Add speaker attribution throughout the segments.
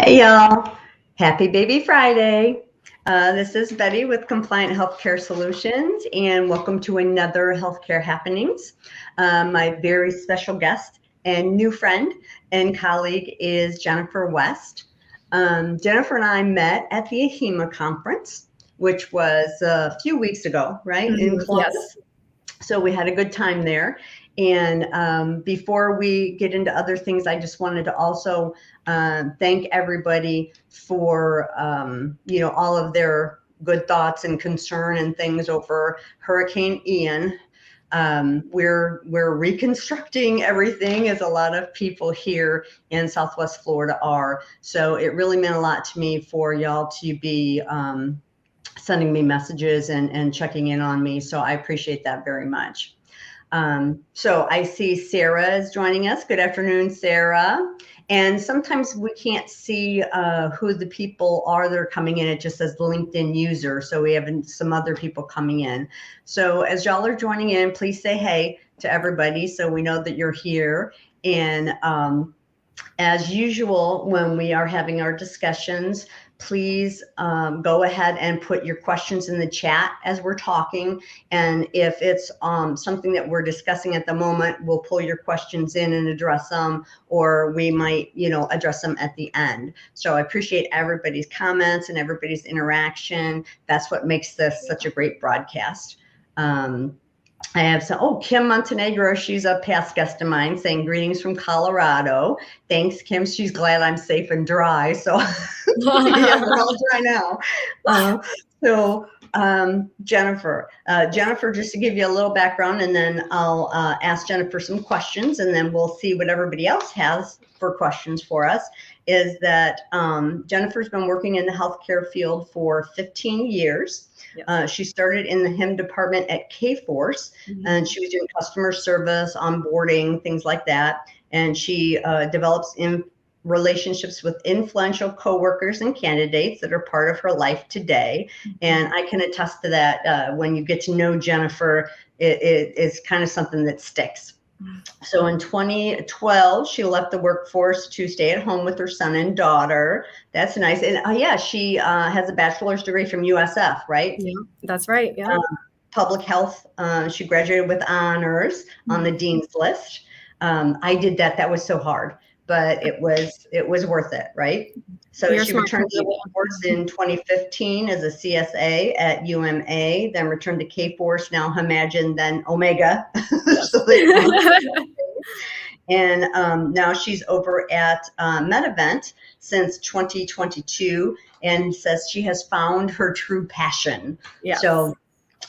Speaker 1: Hey y'all, happy Baby Friday. This is Betty with Compliant Healthcare Solutions, and welcome to another Healthcare Happenings. My very special guest and new friend and colleague is Jennifer West. Jennifer and I met at the AHIMA conference, which was a few weeks ago, right, in Columbus.
Speaker 2: Yes.
Speaker 1: So we had a good time there. And before we get into other things, I just wanted to also thank everybody for, all of their good thoughts and concern and things over Hurricane Ian. We're reconstructing everything, as a lot of people here in Southwest Florida are. So it really meant a lot to me for y'all to be sending me messages and checking in on me. So I appreciate that very much. So I see Sarah is joining us. Good afternoon, Sarah. And sometimes we can't see who the people are that are coming in. It just says LinkedIn user. So we have some other people coming in. So as y'all are joining in, please say hey to everybody so we know that you're here. And as usual, when we are having our discussions, please go ahead and put your questions in the chat as we're talking. And if it's something that we're discussing at the moment, we'll pull your questions in and address them, or we might, address them at the end. So I appreciate everybody's comments and everybody's interaction. That's what makes this such a great broadcast. I have Kim Montenegro, she's a past guest of mine, saying greetings from Colorado. Thanks, Kim. She's glad I'm safe and dry. So yeah, we're all dry now. Jennifer, just to give you a little background, and then I'll ask Jennifer some questions, and then we'll see what everybody else has for questions for us, is that Jennifer's been working in the healthcare field for 15 years. Yep. She started in the HIM department at Kforce, and she was doing customer service, onboarding, things like that. And she develops relationships with influential coworkers and candidates that are part of her life today. And I can attest to that. When you get to know Jennifer, it's kind of something that sticks. So in 2012, she left the workforce to stay at home with her son and daughter. That's nice. And she has a bachelor's degree from USF, right?
Speaker 2: Yeah, that's right. Yeah.
Speaker 1: Public health. She graduated with honors on the dean's list. I did that. That was so hard, but it was worth it, right? So she returned to the workforce in 2015 as a CSA at UMA, then returned to Kforce, now Imagine, then Omega. So and now she's over at Medovent since 2022, and says she has found her true passion. Yes. So,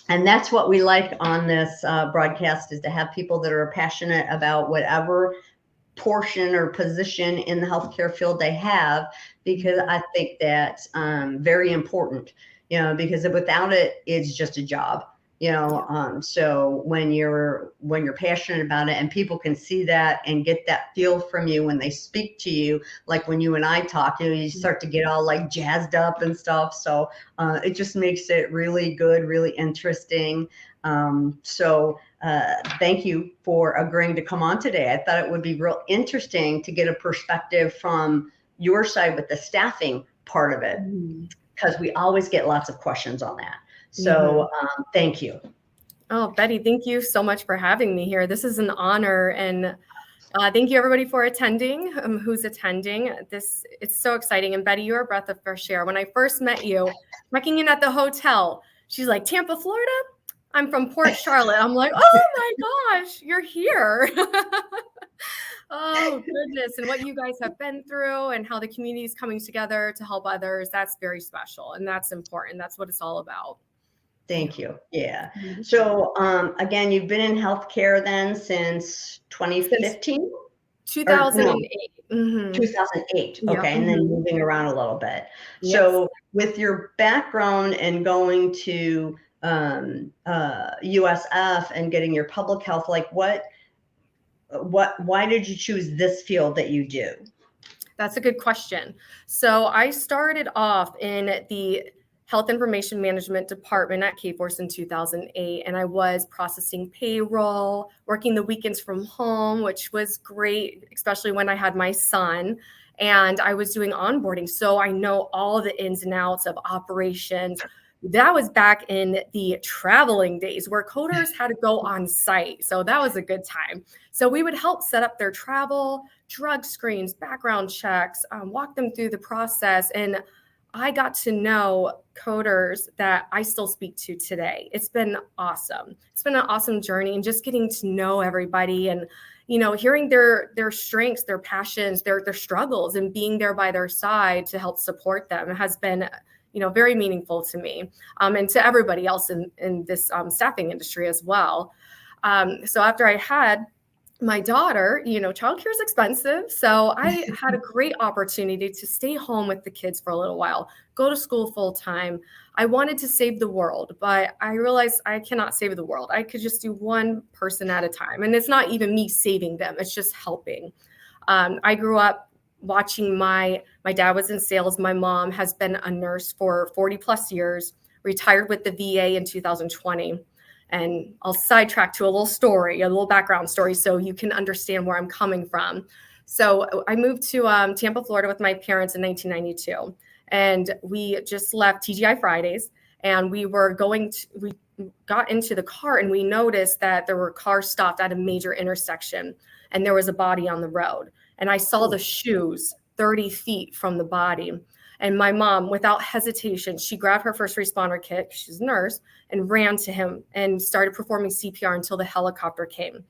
Speaker 1: and that's what we like on this broadcast, is to have people that are passionate about whatever portion or position in the healthcare field they have, because I think that's very important, because without it, it's just a job, so when you're passionate about it, and people can see that and get that feel from you when they speak to you, like when you and I talk, you start to get all like jazzed up and stuff. So it just makes it really good, really interesting. Thank you for agreeing to come on today. I thought it would be real interesting to get a perspective from your side with the staffing part of it, because we always get lots of questions on that. So thank you.
Speaker 2: Oh, Betty, thank you so much for having me here. This is an honor, and thank you everybody for attending, who's attending. It's so exciting. And Betty, you're a breath of fresh air. When I first met you, checking in at the hotel, she's like, Tampa, Florida? I'm from Port Charlotte. I'm like, oh my gosh, you're here. Oh, goodness. And what you guys have been through and how the community is coming together to help others, that's very special. And that's important. That's what it's all about.
Speaker 1: Thank you. Yeah. So again, you've been in healthcare then since 2015?
Speaker 2: 2008.
Speaker 1: 2008. Okay. And then moving around a little bit. Yes. So with your background and going to USF and getting your public health, like why did you choose this field that you do?
Speaker 2: That's a good question. So I started off in the Health Information Management Department at Kforce in 2008, and I was processing payroll, working the weekends from home, which was great, especially when I had my son. and I was doing onboarding. So I know all the ins and outs of operations. That was back in the traveling days where coders had to go on site. So that was a good time. So we would help set up their travel, drug screens, background checks, walk them through the process. And I got to know coders that I still speak to today. It's been awesome. It's been an awesome journey, and just getting to know everybody and, you know, hearing their strengths, their passions, their struggles, and being there by their side to help support them has been, you know, very meaningful to me, and to everybody else in this staffing industry as well. So after I had my daughter, you know, childcare is expensive. So I had a great opportunity to stay home with the kids for a little while, go to school full time. I wanted to save the world, but I realized I cannot save the world. I could just do one person at a time. And it's not even me saving them, it's just helping. I grew up watching my dad was in sales. My mom has been a nurse for 40 plus years, retired with the VA in 2020. And I'll sidetrack to a little story, a little background story, so you can understand where I'm coming from. So I moved to Tampa, Florida with my parents in 1992. And we just left TGI Fridays, and we got into the car, and we noticed that there were cars stopped at a major intersection, and there was a body on the road. And I saw the shoes 30 feet from the body. And my mom, without hesitation, she grabbed her first responder kit, she's a nurse, and ran to him and started performing CPR until the helicopter came.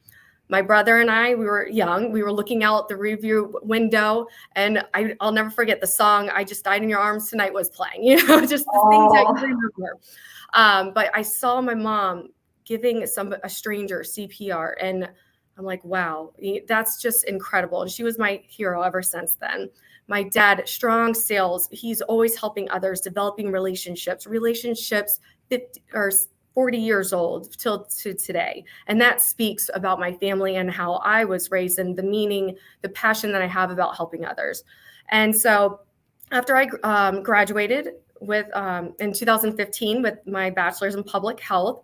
Speaker 2: My brother and I, we were young. We were looking out the rearview window, and I'll never forget the song "I Just Died in Your Arms Tonight" was playing. You know, just the things that you remember. But I saw my mom giving a stranger CPR, and I'm like, wow, that's just incredible. And she was my hero ever since then. My dad, strong sales. He's always helping others, developing relationships 50 or 40 years old till to today. And that speaks about my family and how I was raised, and the meaning, the passion that I have about helping others. And so after I graduated in 2015 with my bachelor's in public health,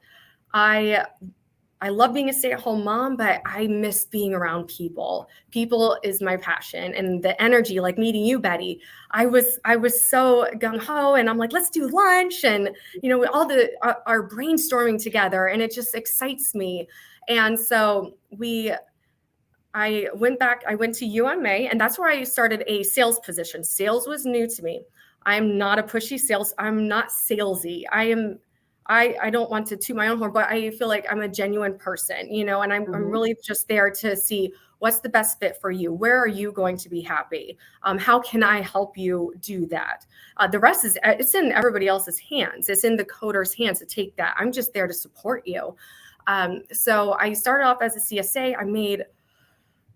Speaker 2: I love being a stay-at-home mom, but I miss being around people. People is my passion, and the energy, like meeting you, Betty. I was so gung-ho, and I'm like, let's do lunch, and you know, our brainstorming together, and it just excites me. And so I went to UMA, and that's where I started a sales position. Sales was new to me. I'm not a pushy sales. I'm not salesy. I don't want to toot my own horn, but I feel like I'm a genuine person, you know, and I'm really just there to see what's the best fit for you. Where are you going to be happy? How can I help you do that? The rest it's in everybody else's hands. It's in the coder's hands to take that. I'm just there to support you. So I started off as a CSA. I made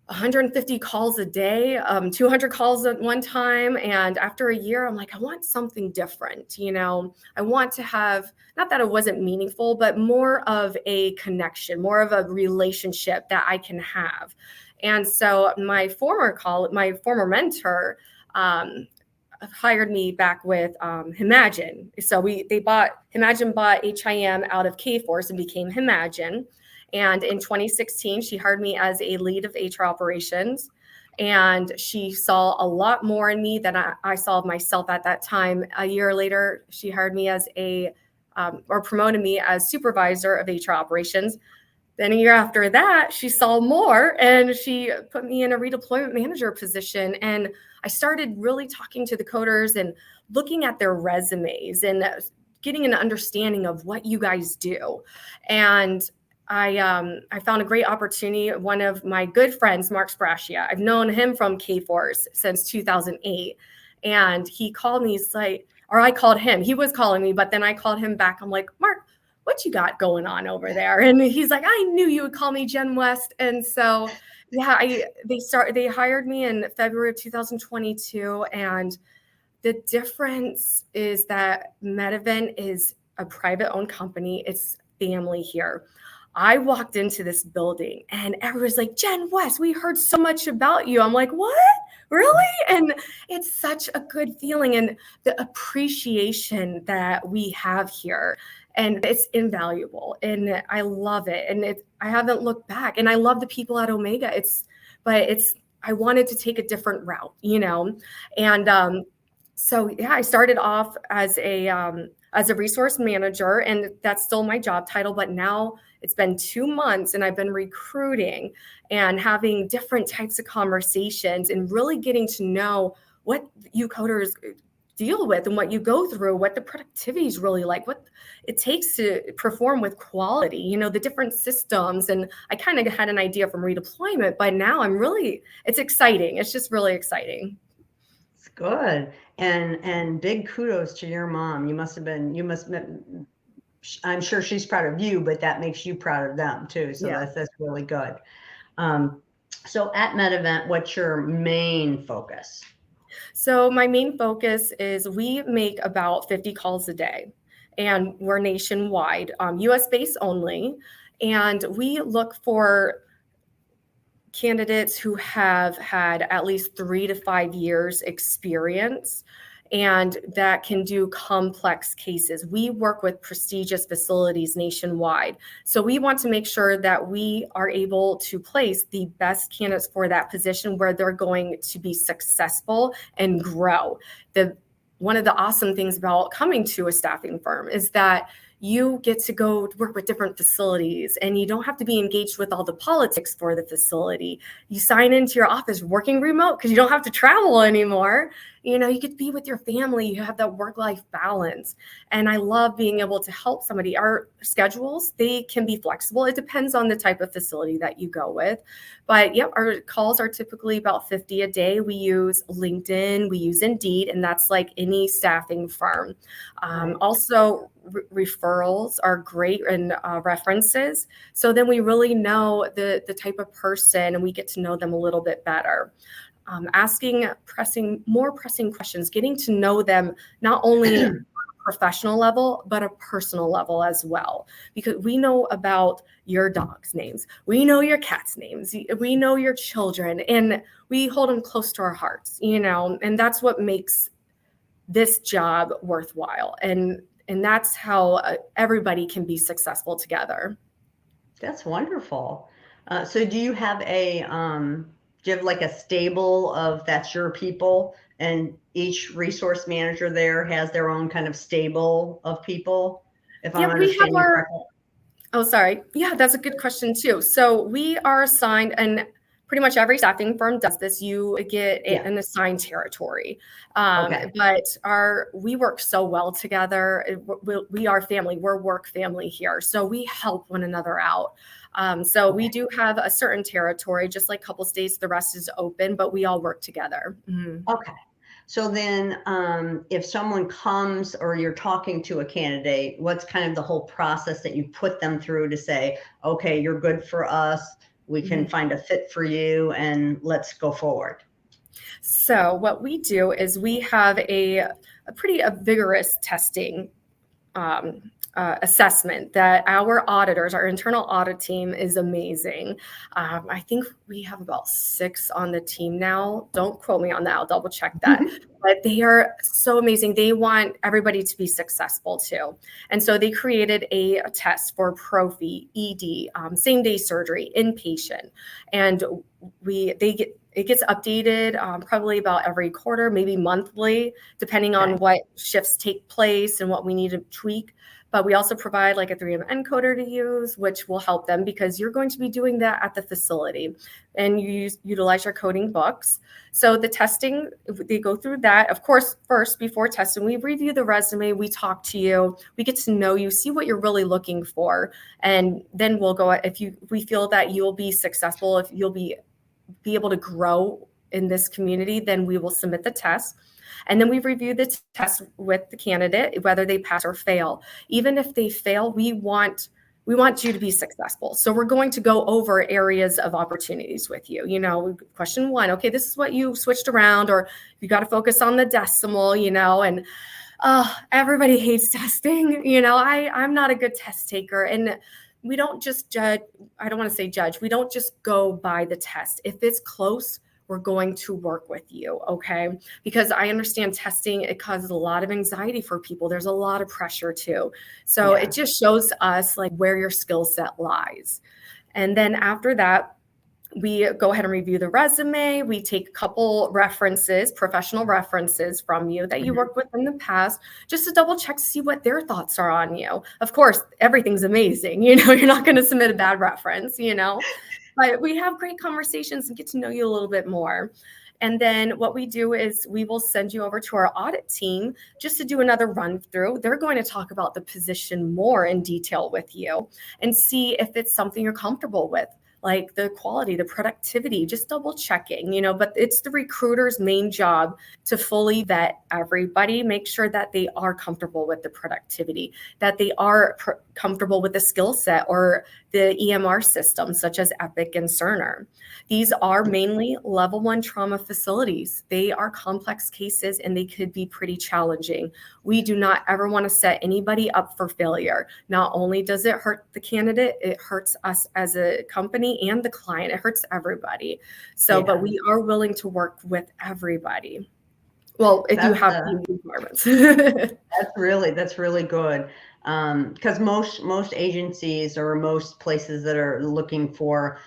Speaker 2: 150 calls a day, 200 calls at one time. And after a year, I'm like, I want something different. You know, I want to have, not that it wasn't meaningful, but more of a connection, more of a relationship that I can have. And so my former mentor, hired me back with Himagine. So Himagine bought HIM out of Kforce and became Himagine. And in 2016, she hired me as a lead of HR operations. And she saw a lot more in me than I saw of myself at that time. A year later, she hired me as or promoted me as supervisor of HR operations. Then a year after that, she saw more, and she put me in a redeployment manager position. And I started really talking to the coders and looking at their resumes and getting an understanding of what you guys do. And I found a great opportunity. One of my good friends, Mark Sprashia, I've known him from Kforce since 2008. And he called me, I called him. He was calling me, but then I called him back. I'm like, Mark, what you got going on over there? And he's like, I knew you would call me Jen West. And so, yeah, they hired me in February of 2022. And the difference is that Medovent is a private owned company. It's family here. I walked into this building and everyone's like, Jen West, we heard so much about you. I'm like, what? Really? And it's such a good feeling, and the appreciation that we have here, and it's invaluable, and I love it. And I haven't looked back, and I love the people at Omega. I wanted to take a different route, and so yeah, I started off as a resource manager, and that's still my job title, but now it's been 2 months and I've been recruiting and having different types of conversations and really getting to know what you coders deal with and what you go through, what the productivity is really like, what it takes to perform with quality, the different systems. And I kind of had an idea from redeployment, but now it's exciting. It's just really exciting.
Speaker 1: It's good. And big kudos to your mom. I'm sure she's proud of you, but that makes you proud of them too. So
Speaker 2: Yeah.
Speaker 1: that's really good. So at Medovent, what's your main focus?
Speaker 2: So my main focus is we make about 50 calls a day, and we're nationwide, US based only. And we look for candidates who have had at least 3 to 5 years experience and that can do complex cases. We work with prestigious facilities nationwide. So we want to make sure that we are able to place the best candidates for that position where they're going to be successful and grow. One of the awesome things about coming to a staffing firm is that you get to go work with different facilities and you don't have to be engaged with all the politics for the facility. You sign into your office working remote because you don't have to travel anymore. You get to be with your family. You have that work-life balance. And I love being able to help somebody. Our schedules, they can be flexible. It depends on the type of facility that you go with. But yep, our calls are typically about 50 a day. We use LinkedIn, we use Indeed, and that's like any staffing firm.
Speaker 1: Right.
Speaker 2: Also, referrals are great, and references. So then we really know the type of person and we get to know them a little bit better. Asking more pressing questions, getting to know them not only on a professional level, but a personal level as well. Because we know about your dog's names, we know your cat's names, we know your children, and we hold them close to our hearts, and that's what makes this job worthwhile. And that's how everybody can be successful together.
Speaker 1: That's wonderful. So do you have like a stable of that's your people, and each resource manager there has their own kind of stable of people, if I'm understanding correctly?
Speaker 2: Oh, sorry. Yeah, that's a good question too. So we are assigned, and pretty much every staffing firm does this. You get an assigned territory.
Speaker 1: Okay.
Speaker 2: But we work so well together. We are family. We're work family here. So we help one another out. So we do have a certain territory, just like a couple states, the rest is open, but we all work together. Mm-hmm.
Speaker 1: Okay. So then if someone comes or you're talking to a candidate, what's kind of the whole process that you put them through to say, okay, you're good for us, we can find a fit for you, and let's go forward?
Speaker 2: So what we do is we have a pretty vigorous testing assessment that our auditors, our internal audit team is amazing. I think we have about 6 on the team now. Don't quote me on that. I'll double check that. But they are so amazing. They want everybody to be successful too. And so they created a test for Prophy, ED, same day surgery, inpatient. And it gets updated probably about every quarter, maybe monthly, depending on what shifts take place and what we need to tweak. But we also provide like a 3M encoder to use, which will help them because you're going to be doing that at the facility, and you utilize your coding books. So the testing, they go through that. Of course, first, before testing, we review the resume, we talk to you, we get to know you, see what you're really looking for. And then we'll go, we feel that you'll be successful, if you'll be able to grow in this community, then we will submit the test. And then we review the test with the candidate, whether they pass or fail. Even if they fail, we want you to be successful. So we're going to go over areas of opportunities with you. Question 1, okay, this is what you switched around, or you got to focus on the decimal, and everybody hates testing. I'm not a good test taker, and we don't just judge. I don't want to say judge. We don't just go by the test. If it's close, we're going to work with you, okay? Because I understand testing, it causes a lot of anxiety for people. There's a lot of pressure too. So it just shows us like where your skill set lies. And then after that, We go ahead and review the resume. We take a couple references, professional references from you that you worked with in the past, just to double check to see what their thoughts are on you. Of course, everything's amazing. You're not going to submit a bad reference, but we have great conversations and get to know you a little bit more. And then what we do is we will send you over to our audit team just to do another run through. They're going to talk about the position more in detail with you and see if it's something you're comfortable with, like the quality, the productivity, just double checking, but it's the recruiter's main job to fully vet everybody, make sure that they are comfortable with the productivity, that they are comfortable with the skill set or the EMR systems such as Epic and Cerner. These are mainly level 1 trauma facilities. They are complex cases and they could be pretty challenging. We do not ever want to set anybody up for failure. Not only does it hurt the candidate, it hurts us as a company and the client. It hurts everybody. So, But we are willing to work with everybody. Well, if you have requirements.
Speaker 1: That's really good. Because most agencies or most places that are looking for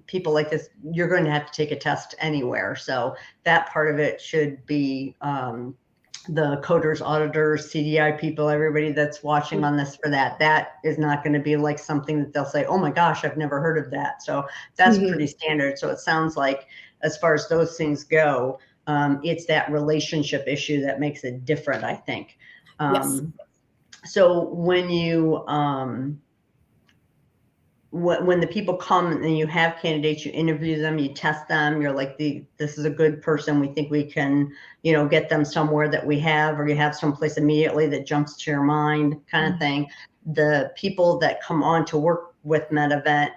Speaker 1: people like this, you're going to have to take a test anywhere. So that part of it should be the coders, auditors, CDI people, everybody that's watching on this for that. That is not going to be like something that they'll say, oh my gosh, I've never heard of that. So that's pretty standard. So it sounds like as far as those things go, it's that relationship issue that makes it different, I think.
Speaker 2: Yes.
Speaker 1: So when you, when the people come and you have candidates, you interview them, you test them, you're like, this is a good person. We think we can, get them somewhere that we have, or you have someplace immediately that jumps to your mind kind of thing. The people that come on to work with Medovent,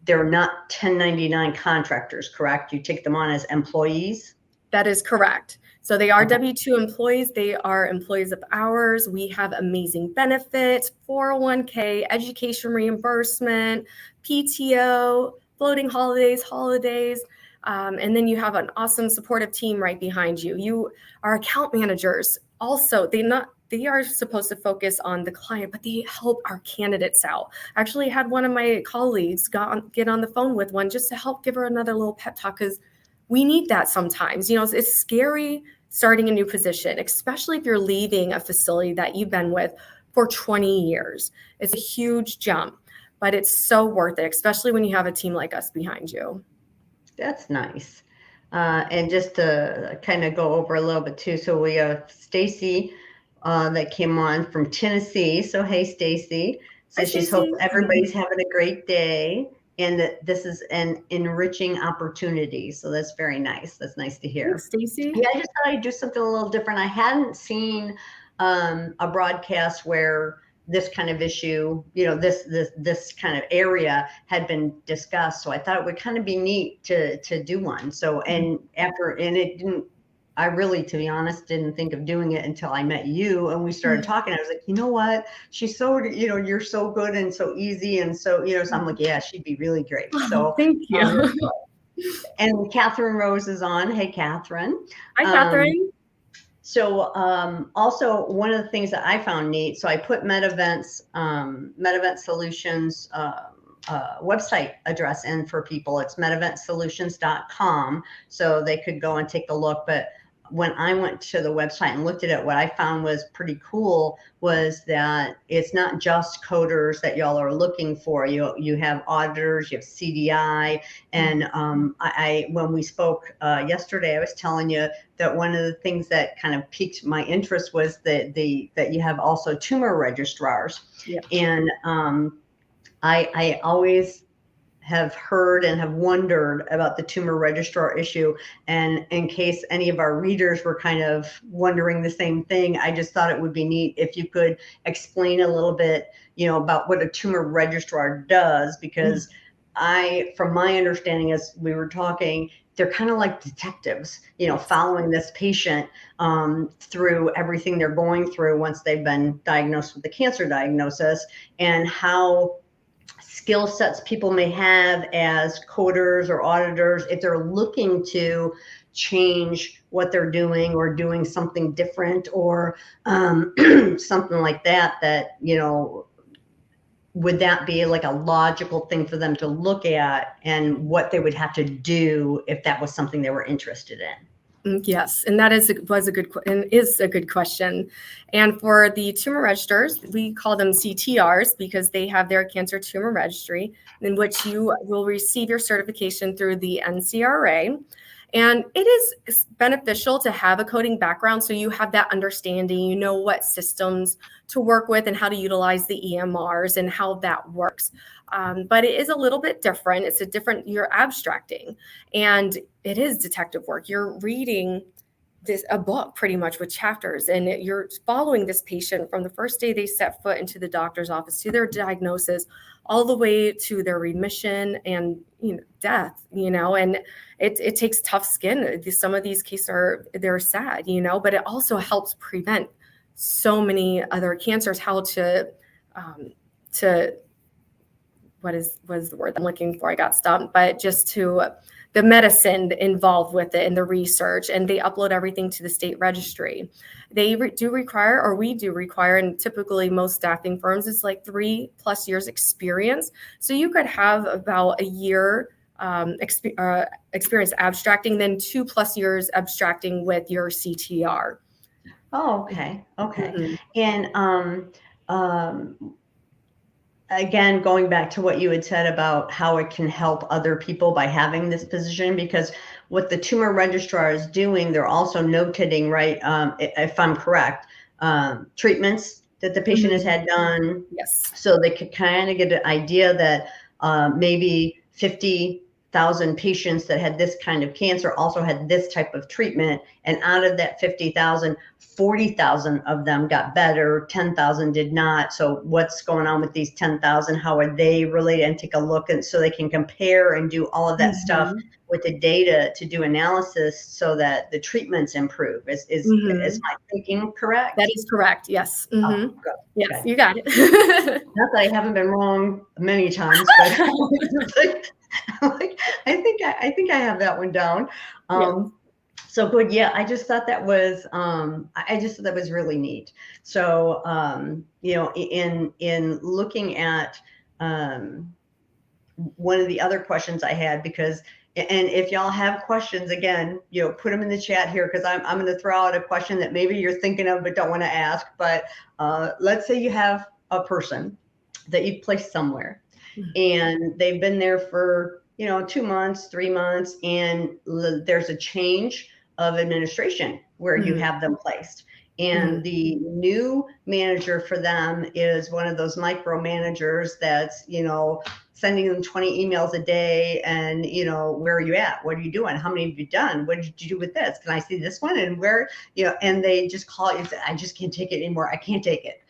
Speaker 1: they're not 1099 contractors, correct? You take them on as employees?
Speaker 2: That is correct. So they are W-2 employees. They are employees of ours. We have amazing benefits, 401k, education reimbursement, PTO, floating holidays, and then you have an awesome supportive team right behind you. Our account managers also, they are supposed to focus on the client, but they help our candidates out. I actually had one of my colleagues get on the phone with one just to help give her another little pep talk, because we need that sometimes. It's scary starting a new position, especially if you're leaving a facility that you've been with for 20 years. It's a huge jump, but it's so worth it, especially when you have a team like us behind you.
Speaker 1: That's nice. And just to kind of go over a little bit too. So we have Stacy that came on from Tennessee. So hey, Stacy. So she's hoping everybody's having a great day, and that this is an enriching opportunity. So that's very nice. That's nice to hear.
Speaker 2: Stacy?
Speaker 1: Yeah, I just thought I'd do something a little different. I hadn't seen a broadcast where this kind of issue, this kind of area had been discussed. So I thought it would kind of be neat to do one. So, I really, to be honest, didn't think of doing it until I met you and we started talking. I was like, you know what? She's so, you're so good and so easy. And so, so I'm like, yeah, she'd be really great. So
Speaker 2: thank you.
Speaker 1: And Catherine Rose is on. Hey, Catherine.
Speaker 2: Hi, Catherine.
Speaker 1: So also one of the things that I found neat, so I put Medovent Solutions website address in for people. It's medoventsolutions.com. So they could go and take a look. But when I went to the website and looked at it, what I found was pretty cool was that it's not just coders that y'all are looking for. You have auditors, you have CDI, and when we spoke yesterday, I was telling you that one of the things that kind of piqued my interest was that you have also tumor registrars.
Speaker 2: Yeah.
Speaker 1: And I always have heard and have wondered about the tumor registrar issue. And in case any of our readers were kind of wondering the same thing, I just thought it would be neat if you could explain a little bit, about what a tumor registrar does, because from my understanding, as we were talking, they're kind of like detectives, following this patient through everything they're going through once they've been diagnosed with the cancer diagnosis, and how skill sets people may have as coders or auditors, if they're looking to change what they're doing or doing something different or something like that, would that be like a logical thing for them to look at, and what they would have to do if that was something they were interested in?
Speaker 2: Yes, and that is a good question. And for the tumor registers, we call them CTRs because they have their cancer tumor registry, in which you will receive your certification through the NCRA. And it is beneficial to have a coding background so you have that understanding, you know what systems to work with and how to utilize the EMRs and how that works. But it is a little bit different. You're abstracting, and it is detective work. You're reading a book pretty much with chapters, and you're following this patient from the first day they set foot into the doctor's office to their diagnosis, all the way to their remission and death. And it takes tough skin. Some of these cases they're sad, but it also helps prevent so many other cancers. How to what is the word I'm looking for? I got stumped, but just to the medicine involved with it and the research, and they upload everything to the state registry. We do require, and typically most staffing firms, it's like 3+ years experience. So you could have about a year experience abstracting, then 2+ years abstracting with your CTR.
Speaker 1: Oh, okay. And again, going back to what you had said about how it can help other people by having this position, because what the tumor registrar is doing, they're also notating, right? If I'm correct, treatments that the patient has had done.
Speaker 2: Yes.
Speaker 1: So they could kind of get an idea that maybe 50,000 patients that had this kind of cancer also had this type of treatment. And out of that 50,000, 40,000 of them got better, 10,000 did not. So what's going on with these 10,000? How are they related? And take a look, and so they can compare and do all of that stuff with the data to do analysis so that the treatments improve. Is my thinking correct?
Speaker 2: That is correct. Yes.
Speaker 1: Oh, good.
Speaker 2: Yes,
Speaker 1: Okay.
Speaker 2: you got it.
Speaker 1: Not that I haven't been wrong many times, but I think I have that one down. So good. Yeah, I just thought that was really neat. So in looking at one of the other questions I had, because, and if y'all have questions, again, put them in the chat here, because I'm going to throw out a question that maybe you're thinking of but don't want to ask. But let's say you have a person that you've placed somewhere, and they've been there for 2 months, 3 months, and there's a change of administration where you have them placed. And the new manager for them is one of those micromanagers that's, sending them 20 emails a day, and, where are you at? What are you doing? How many have you done? What did you do with this? Can I see this one? And where, and they just call you and say, I just can't take it anymore. I can't take it.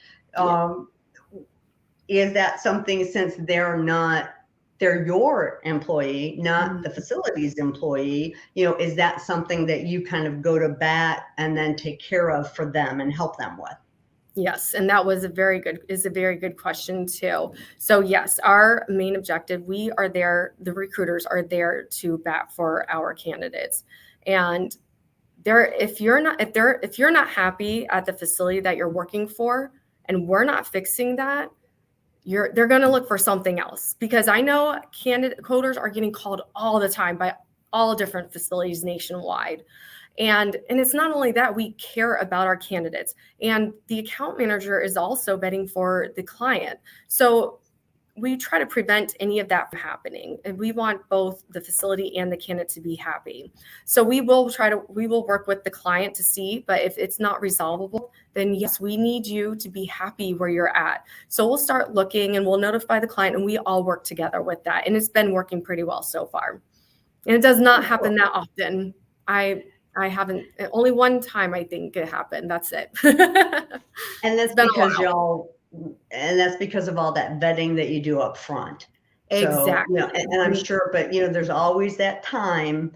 Speaker 1: Is that something, since they're your employee, not the facility's employee, is that something that you kind of go to bat and then take care of for them and help them with?
Speaker 2: Yes, and that was a very good question too. So yes, our main objective, we are there, the recruiters are there to bat for our candidates. And if you're not happy at the facility that you're working for, and we're not fixing that, they're going to look for something else. Because I know candidate coders are getting called all the time by all different facilities nationwide. And it's not only that, we care about our candidates, and the account manager is also betting for the client. So we try to prevent any of that from happening. And we want both the facility and the candidate to be happy. So we will work with the client to see, but if it's not resolvable, then yes, we need you to be happy where you're at. So we'll start looking, and we'll notify the client, and we all work together with that. And it's been working pretty well so far. And it does not happen that often. I haven't, only one time I think it happened. That's it.
Speaker 1: And that's because of all that vetting that you do up front.
Speaker 2: Exactly.
Speaker 1: So, and I'm sure, but there's always that time,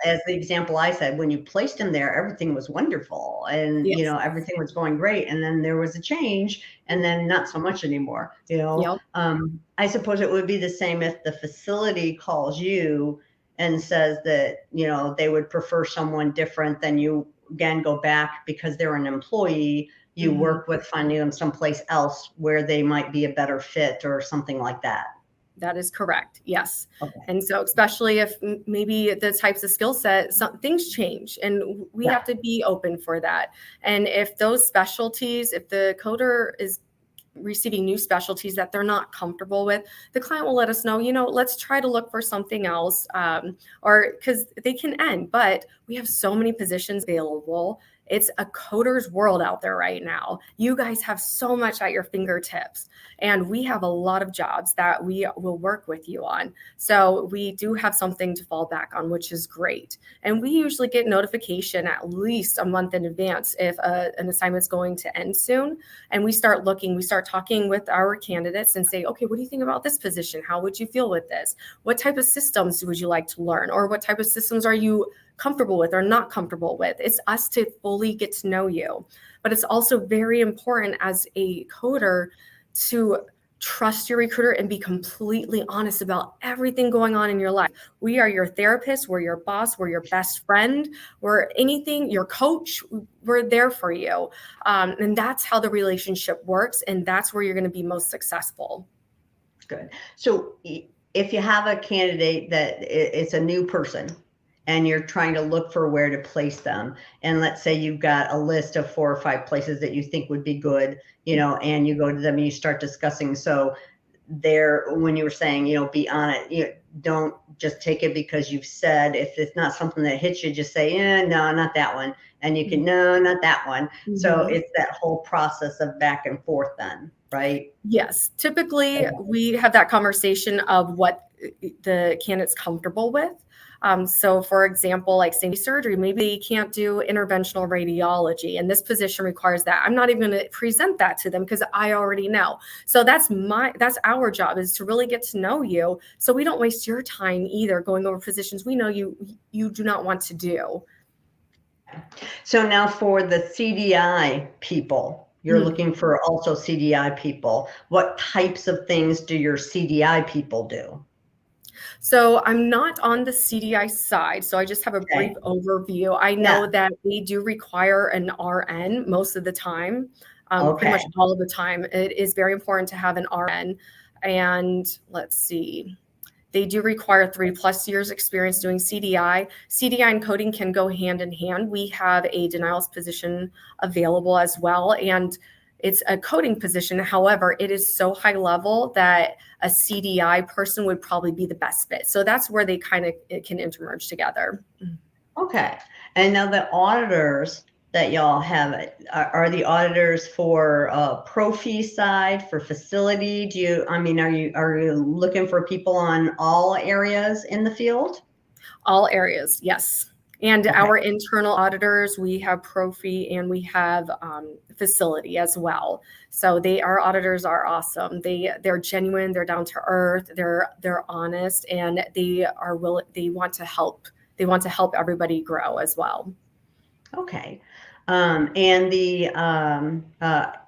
Speaker 1: as the example I said, when you placed him there, everything was wonderful, and everything was going great. And then there was a change, and then not so much anymore. I suppose it would be the same if the facility calls you and says that, they would prefer someone different, then you again go back because they're an employee you work with finding them someplace else where they might be a better fit or something like that.
Speaker 2: That is correct. Yes.
Speaker 1: Okay.
Speaker 2: And so, especially if maybe the types of skill set, things change, and we have to be open for that. And if those specialties, if the coder is receiving new specialties that they're not comfortable with, the client will let us know, let's try to look for something else, or because they can end, but we have so many positions available. It's a coder's world out there right now. You guys have so much at your fingertips, and we have a lot of jobs that we will work with you on. So we do have something to fall back on, which is great. And we usually get notification at least a month in advance if an assignment's going to end soon. And we start talking with our candidates and say, okay, what do you think about this position? How would you feel with this? What type of systems would you like to learn? Or what type of systems are you comfortable with or not comfortable with? It's us to fully get to know you. But it's also very important as a coder to trust your recruiter and be completely honest about everything going on in your life. We are your therapist, we're your boss, we're your best friend, we're anything, your coach, we're there for you. And that's how the relationship works. And that's where you're going to be most successful.
Speaker 1: Good. So if you have a candidate that it's a new person, and you're trying to look for where to place them, and let's say you've got a list of 4 or 5 places that you think would be good, and you go to them and you start discussing. So there, when you were saying, be on it, don't just take it because you've said. If it's not something that hits you, just say, no, not that one. And you can, no, not that one. Mm-hmm. So it's that whole process of back and forth then, right?
Speaker 2: Yes. Typically, we have that conversation of what the candidate's comfortable with. So for example, like saying surgery, maybe you can't do interventional radiology, and this position requires that. I'm not even going to present that to them because I already know. So that's our job, is to really get to know you, so we don't waste your time either going over positions we know you do not want to do.
Speaker 1: So now for the CDI people, you're looking for also CDI people. What types of things do your CDI people do?
Speaker 2: So I'm not on the CDI side, so I just have a brief overview. I know that we do require an RN most of the time, pretty much all of the time. It is very important to have an RN. And let's see, they do require 3+ years experience doing CDI. CDI and coding can go hand in hand. We have a denials position available as well, and it's a coding position. However, it is so high level that a CDI person would probably be the best fit. So that's where they kind of can intermerge together.
Speaker 1: Okay. And now the auditors that y'all have, are the auditors for pro fee side, for facility? Are you looking for people on all areas in the field?
Speaker 2: All areas, yes. And our internal auditors, we have pro fee and we have facility as well. So our auditors are awesome. They're genuine, they're down to earth, they're honest, and they want to help. They want to help everybody grow as well.
Speaker 1: Okay. And the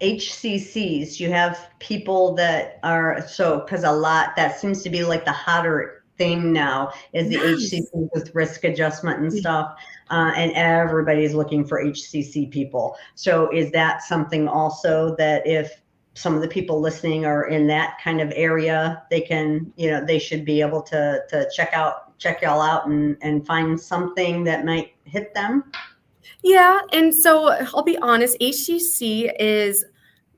Speaker 1: HCCs, you have people that are, because a lot, that seems to be like the hotter thing now is the HCC with risk adjustment and stuff, and everybody's looking for HCC people. So is that something also that if some of the people listening are in that kind of area, they can, they should be able to check y'all out and find something that might hit them?
Speaker 2: Yeah, and so I'll be honest, HCC is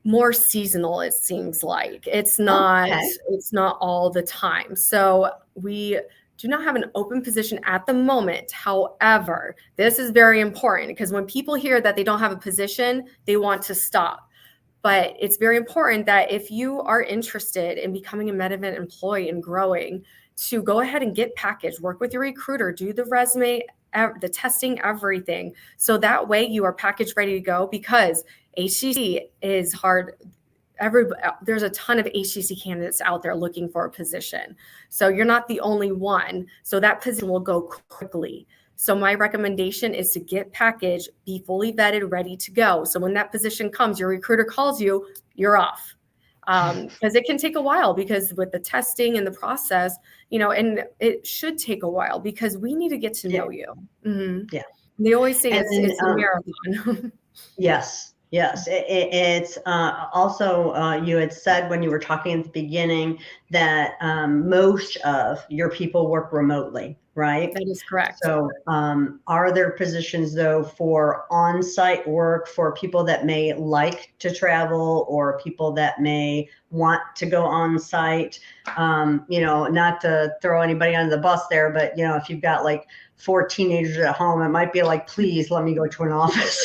Speaker 2: more seasonal, it seems like. It's not all the time. So we do not have an open position at the moment. However, this is very important because when people hear that they don't have a position, they want to stop. But it's very important that if you are interested in becoming a Medovent employee and growing, to go ahead and get packaged, work with your recruiter, do the resume, the testing, everything. So that way you are packaged, ready to go, because HCC is hard. There's a ton of HCC candidates out there looking for a position. So you're not the only one. So that position will go quickly. So my recommendation is to get packaged, be fully vetted, ready to go. So when that position comes, your recruiter calls you, you're off. Because it can take a while, because with the testing and the process, and it should take a while because we need to get to know you. Mm-hmm. Yeah. They always say it's a marathon.
Speaker 1: Yes. Yes, it's also, you had said when you were talking at the beginning that most of your people work remotely, right?
Speaker 2: That is correct.
Speaker 1: So are there positions though for on-site work for people that may like to travel or people that may want to go on-site? Not to throw anybody under the bus there, but if you've got like 4 teenagers at home, it might be like, please let me go to an office.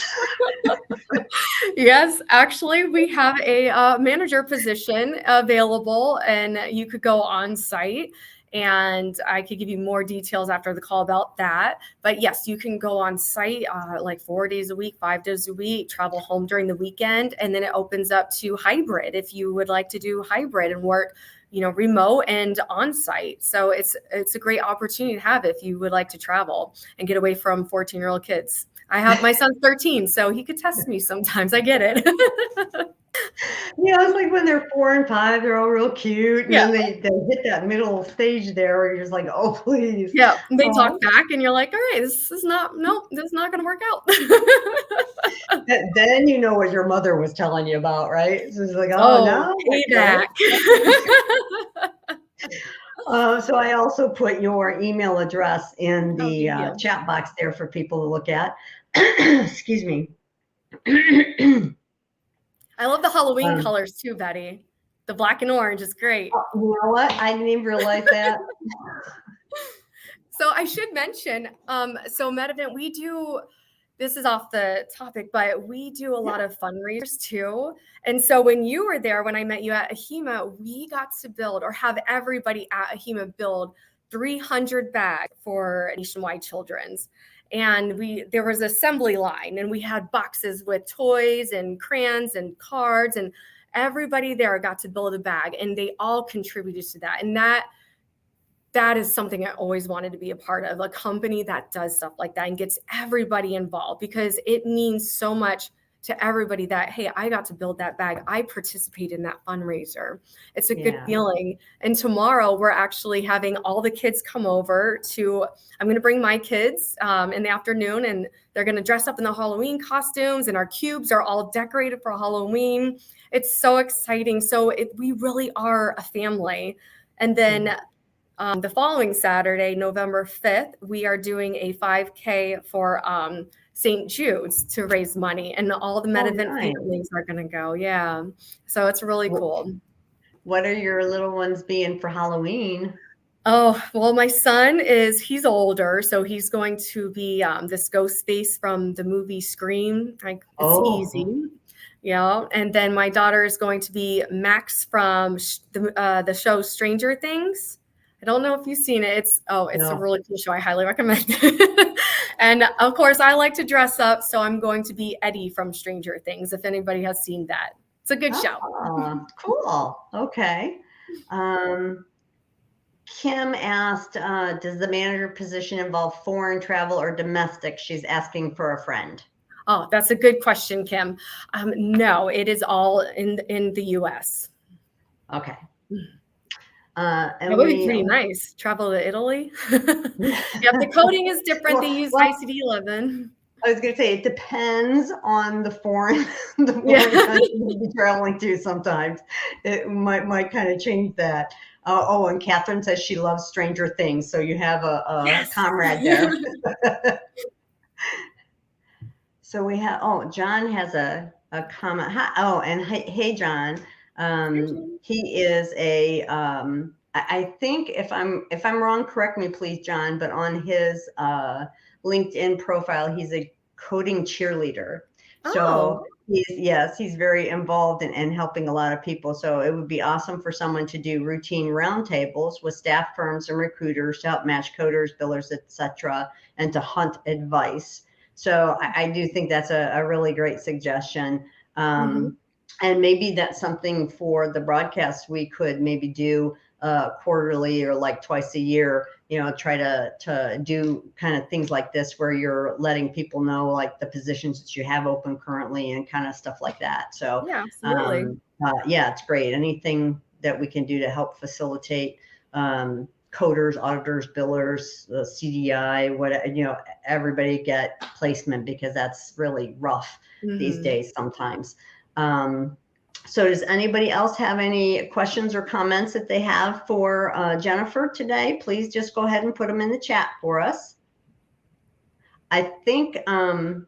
Speaker 2: Yes, actually, we have a manager position available, and you could go on site. And I could give you more details after the call about that. But yes, you can go on site like 4 days a week, 5 days a week, travel home during the weekend. And then it opens up to hybrid if you would like to do hybrid and work, remote and on site. So it's a great opportunity to have if you would like to travel and get away from 14-year-old kids. I have my son's 13, so he could test me sometimes. I get it.
Speaker 1: It's like when they're 4 and 5, they're all real cute. And
Speaker 2: Yeah.
Speaker 1: then they hit that middle stage there where you're just like, oh, please.
Speaker 2: Yeah. They talk back and you're like, all right, this is not going to work out.
Speaker 1: Then you know what your mother was telling you about, right? So it's like, no.
Speaker 2: Payback.
Speaker 1: So I also put your email address in the
Speaker 2: Oh,
Speaker 1: chat box there for people to look at. Excuse me.
Speaker 2: I love the Halloween colors too, Betty. The black and orange is great.
Speaker 1: You know what? I didn't even realize that.
Speaker 2: So I should mention, so Medovent, we do, this is off the topic, but we do a lot of fundraisers too. And so when you were there, when I met you at AHIMA, we got to build or have everybody at AHIMA build 300 bags for Nationwide Children's. And there was an assembly line and we had boxes with toys and crayons and cards, and everybody there got to build a bag and they all contributed to that. And that is something I always wanted to be a part of, a company that does stuff like that and gets everybody involved, because it means so much to everybody that, hey, I got to build that bag. I participated in that fundraiser. It's a good feeling. And tomorrow we're actually having all the kids come over I'm going to bring my kids in the afternoon, and they're going to dress up in the Halloween costumes, and our cubes are all decorated for Halloween. It's so exciting. So we really are a family. And then the following Saturday, November 5th, we are doing a 5K for St. Jude's to raise money, and all the Medovent families are going to go. Yeah. So it's really cool.
Speaker 1: What are your little ones being for Halloween?
Speaker 2: Oh, well, my son he's older, so he's going to be this ghost face from the movie Scream. It's easy. Yeah. And then my daughter is going to be Max from the show Stranger Things. I don't know if you've seen it. It's a really cool show. I highly recommend it. And of course, I like to dress up, so I'm going to be Eddie from Stranger Things, if anybody has seen that. It's a good show.
Speaker 1: Cool. Okay. Kim asked, does the manager position involve foreign travel or domestic? She's asking for a friend.
Speaker 2: Oh, that's a good question, Kim. No, it is all in the U.S.
Speaker 1: Okay.
Speaker 2: And it would be pretty nice. Travel to Italy. Yep, the coding is different. They use ICD-11.
Speaker 1: I was going to say it depends on the foreign country you'll be traveling to. Sometimes it might kind of change that. And Catherine says she loves Stranger Things, so you have a comrade there. So we have. John has a comment. Hey, John. He is a. I think if I'm wrong, correct me, please, John. But on his LinkedIn profile, he's a coding cheerleader. So he's very involved in helping a lot of people. So it would be awesome for someone to do routine roundtables with staff firms and recruiters to help match coders, billers, etc., and to hunt advice. So I do think that's a really great suggestion. And maybe that's something for the broadcast we could maybe do quarterly or like twice a year, try to do kind of things like this where you're letting people know like the positions that you have open currently and kind of stuff like that. So
Speaker 2: yeah, absolutely.
Speaker 1: It's great. Anything that we can do to help facilitate coders, auditors, billers, the CDI, everybody get placement, because that's really rough these days sometimes. So does anybody else have any questions or comments that they have for Jennifer today? Please just go ahead and put them in the chat for us. I think, no,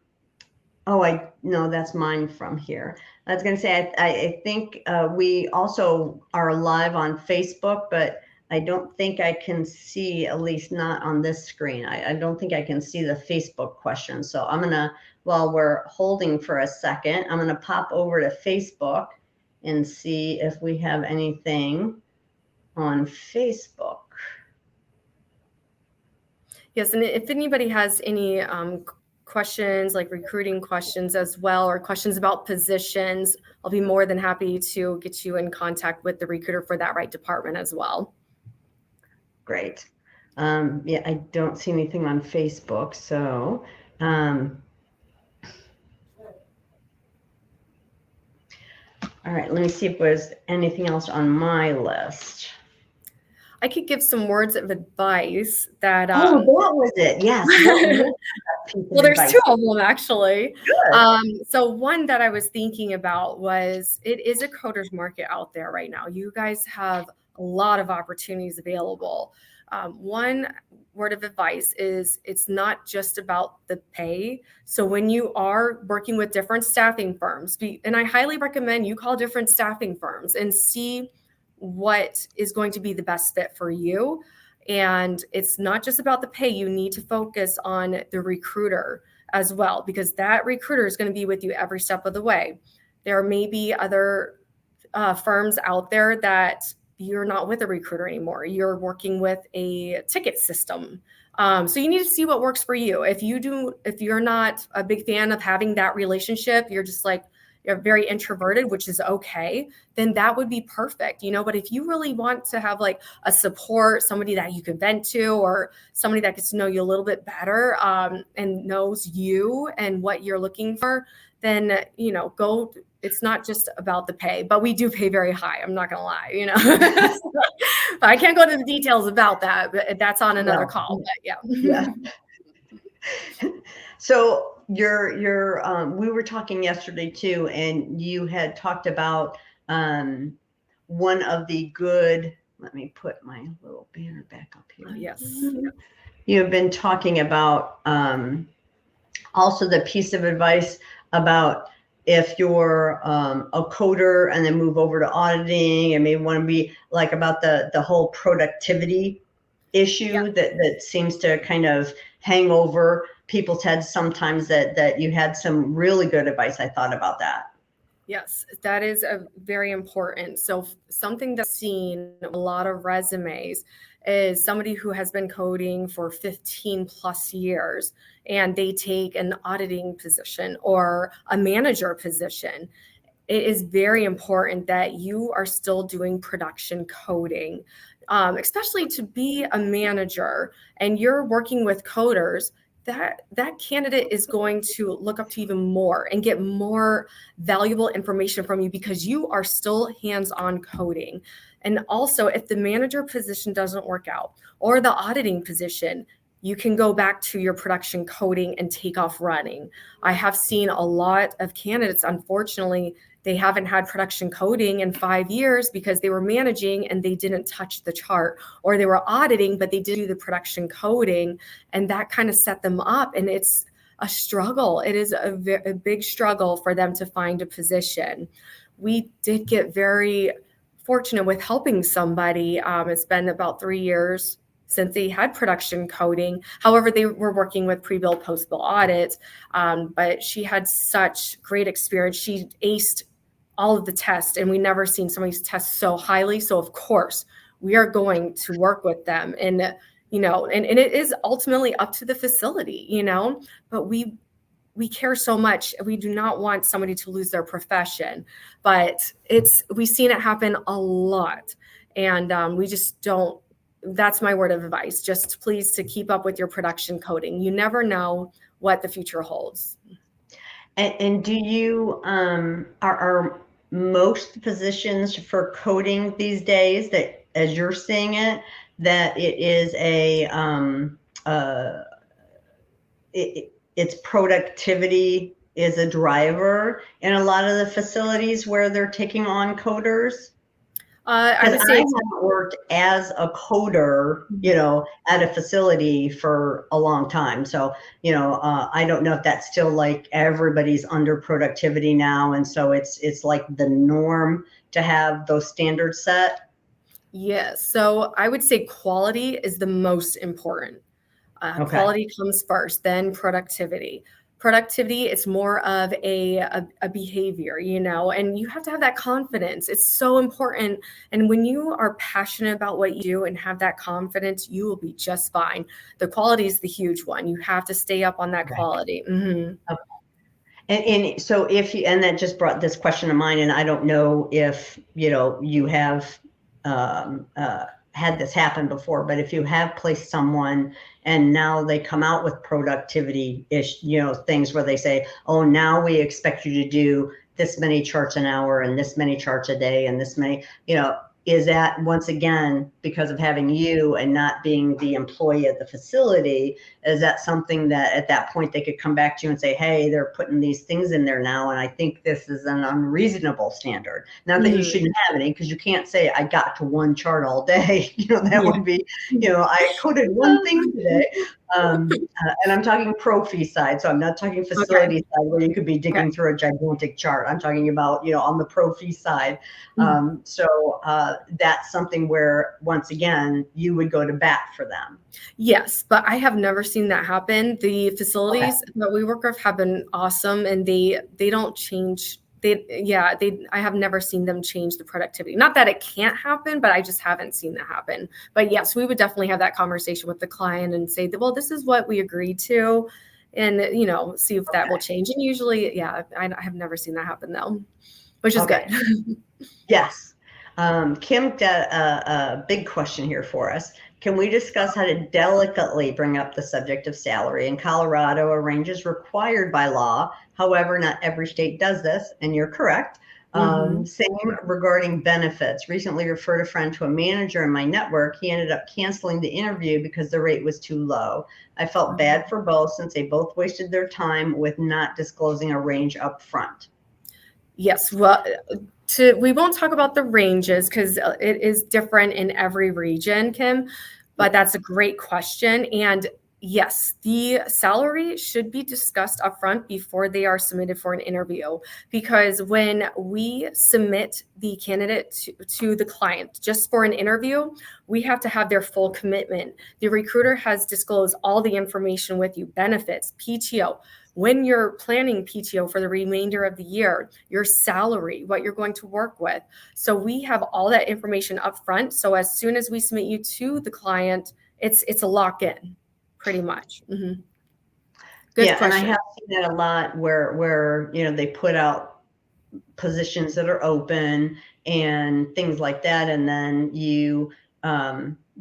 Speaker 1: that's mine from here. I was going to say, I think we also are live on Facebook, but I don't think I can see, at least not on this screen. I don't think I can see the Facebook question. So I'm going to, while we're holding for a second, I'm going to pop over to Facebook and see if we have anything on Facebook.
Speaker 2: Yes, and if anybody has any questions, like recruiting questions as well, or questions about positions, I'll be more than happy to get you in contact with the recruiter for that right department as well.
Speaker 1: Great. Yeah, I don't see anything on Facebook, so all right, let me see if there's anything else on my list.
Speaker 2: I could give some words of advice that.
Speaker 1: Oh, that was it. Yes.
Speaker 2: Well, there's two of them actually. So one that I was thinking about was, it is a coder's market out there right now. You guys have a lot of opportunities available. One word of advice is, it's not just about the pay. So when you are working with different staffing firms, and I highly recommend you call different staffing firms and see what is going to be the best fit for you. And it's not just about the pay. You need to focus on the recruiter as well, because that recruiter is going to be with you every step of the way. There may be other firms out there that you're not with a recruiter anymore. You're working with a ticket system. So you need to see what works for you. If you're not a big fan of having that relationship, you're just like, you're very introverted, which is okay, then that would be perfect, but if you really want to have like a support, somebody that you can vent to, or somebody that gets to know you a little bit better, and knows you and what you're looking for, then, go. It's not just about the pay, but we do pay very high. I'm not going to lie, but I can't go into the details about that, but that's on another call, but yeah.
Speaker 1: So we were talking yesterday too, and you had talked about one of the good, let me put my little banner back up here.
Speaker 2: Yes.
Speaker 1: You have been talking about also the piece of advice about, if you're a coder and then move over to auditing, and maybe want to be like, about the whole productivity issue that seems to kind of hang over people's heads sometimes, that you had some really good advice. I thought about that.
Speaker 2: Yes, that is a very important. So something that's seen a lot of resumes is somebody who has been coding for 15 plus years, and they take an auditing position or a manager position. It is very important that you are still doing production coding, especially to be a manager and you're working with coders. That candidate is going to look up to even more and get more valuable information from you, because you are still hands-on coding. And also, if the manager position doesn't work out, or the auditing position, you can go back to your production coding and take off running. I have seen a lot of candidates, unfortunately, they haven't had production coding in 5 years because they were managing and they didn't touch the chart, or they were auditing, but they did do the production coding, and that kind of set them up. And it's a struggle. It is a big struggle for them to find a position. We did get very fortunate with helping somebody. It's been about 3 years since they had production coding. However, they were working with pre-bill, post-bill audit, but she had such great experience. She aced all of the tests, and we never seen somebody's test so highly. So of course we are going to work with them, and and it is ultimately up to the facility, but we care so much. We do not want somebody to lose their profession, but we've seen it happen a lot, and we just don't. That's my word of advice. Just please to keep up with your production coding. You never know what the future holds.
Speaker 1: And do you are most positions for coding these days, that as you're seeing it, that it is it's productivity is a driver in a lot of the facilities where they're taking on coders?
Speaker 2: I would
Speaker 1: Because I
Speaker 2: say
Speaker 1: haven't worked as a coder, at a facility for a long time. So, I don't know if that's still like everybody's under productivity now. And so it's like the norm to have those standards set.
Speaker 2: yes. So I would say quality is the most important.
Speaker 1: Okay.
Speaker 2: Quality comes first, then productivity. Productivity, it's more of a behavior, and you have to have that confidence. It's so important. And when you are passionate about what you do and have that confidence, you will be just fine. The quality is the huge one. You have to stay up on that
Speaker 1: Right.
Speaker 2: quality. Mm-hmm.
Speaker 1: Okay. And so and that just brought this question to mind, and I don't know if, you have had this happen before, but if you have placed someone and now they come out with productivity-ish, things where they say, oh, now we expect you to do this many charts an hour and this many charts a day and this many, is that once again, because of having you and not being the employee at the facility, is that something that at that point they could come back to you and say, hey, they're putting these things in there now, and I think this is an unreasonable standard. Not that you shouldn't have any, because you can't say I got to one chart all day. That would be, I coded one thing today. And I'm talking pro fee side, so I'm not talking facility side where you could be digging through a gigantic chart. I'm talking about, on the pro fee side. So that's something where, once again, you would go to bat for them.
Speaker 2: Yes, but I have never seen that happen. The facilities that we work with have been awesome, and they don't change. I have never seen them change the productivity. Not that it can't happen, but I just haven't seen that happen. But yes, we would definitely have that conversation with the client and say, well, this is what we agreed to, and see if that will change. And usually, I have never seen that happen though, which is good.
Speaker 1: Yes. Kim got a big question here for us. Can we discuss how to delicately bring up the subject of salary? In Colorado, a range is required by law. However, not every state does this, and you're correct. Same regarding benefits. Recently referred a friend to a manager in my network. He ended up canceling the interview because the rate was too low. I felt bad for both since they both wasted their time with not disclosing a range up front.
Speaker 2: Yes, well, we won't talk about the ranges because it is different in every region, Kim, but that's a great question. And yes, the salary should be discussed upfront before they are submitted for an interview, because when we submit the candidate to the client just for an interview, we have to have their full commitment. The recruiter has disclosed all the information with you, benefits, PTO, when you're planning PTO for the remainder of the year, your salary, what you're going to work with. So we have all that information up front. So as soon as we submit you to the client, it's a lock-in, pretty much. Good question.
Speaker 1: And I have seen that a lot where they put out positions that are open and things like that, and then you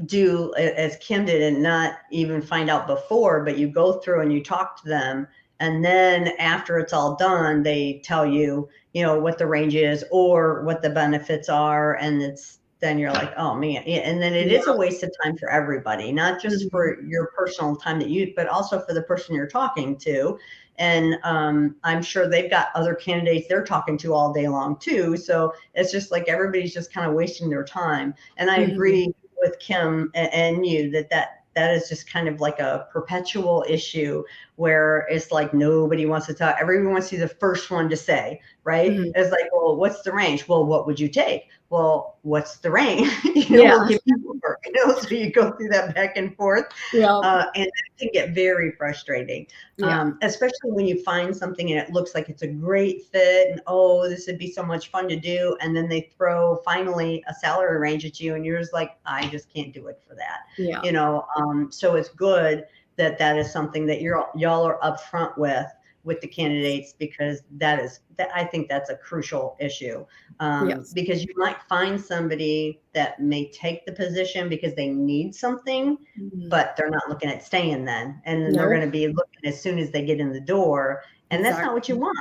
Speaker 1: do as Kim did and not even find out before, but you go through and you talk to them. And then after it's all done, they tell you, what the range is or what the benefits are. And then you're like, oh man. And then it is a waste of time for everybody, not just for your personal time but also for the person you're talking to. And I'm sure they've got other candidates they're talking to all day long too. So it's just like everybody's just kind of wasting their time. And I agree with Kim and you that is just kind of like a perpetual issue where it's like nobody wants to talk. Everyone wants to be the first one to say, right? It's like, well, what's the range? Well, what would you take? Well, what's the range? We'll give you work, so you go through that back and forth. And it can get very frustrating, especially when you find something and it looks like it's a great fit and, oh, this would be so much fun to do. And then they throw finally a salary range at you and you're just like, I just can't do it for that. So it's good that is something that y'all are upfront with the candidates, because I think that's a crucial issue. Because you might find somebody that may take the position because they need something, but they're not looking at staying then. And then they're going to be looking as soon as they get in the door. And that's not what you want.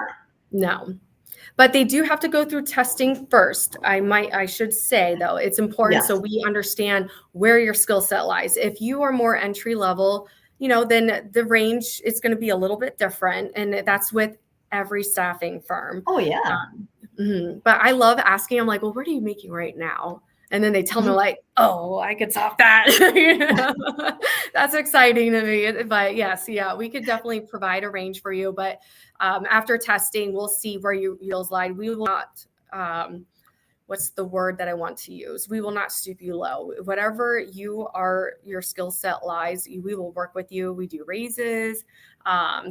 Speaker 2: No. But they do have to go through testing first. I should say though, it's important
Speaker 1: Yes.
Speaker 2: so we understand where your skill set lies. If you are more entry level, then the range is going to be a little bit different, and that's with every staffing firm.
Speaker 1: Oh yeah.
Speaker 2: But I love asking. I'm like, well, what are you making right now? And then they tell me like, oh, I could top that. That's exciting to me. But yes, yeah, we could definitely provide a range for you. But after testing, we'll see where your yields lie. We will not, what's the word that I want to use? We will not stoop you low. Whatever your skill set lies, we will work with you. We do raises.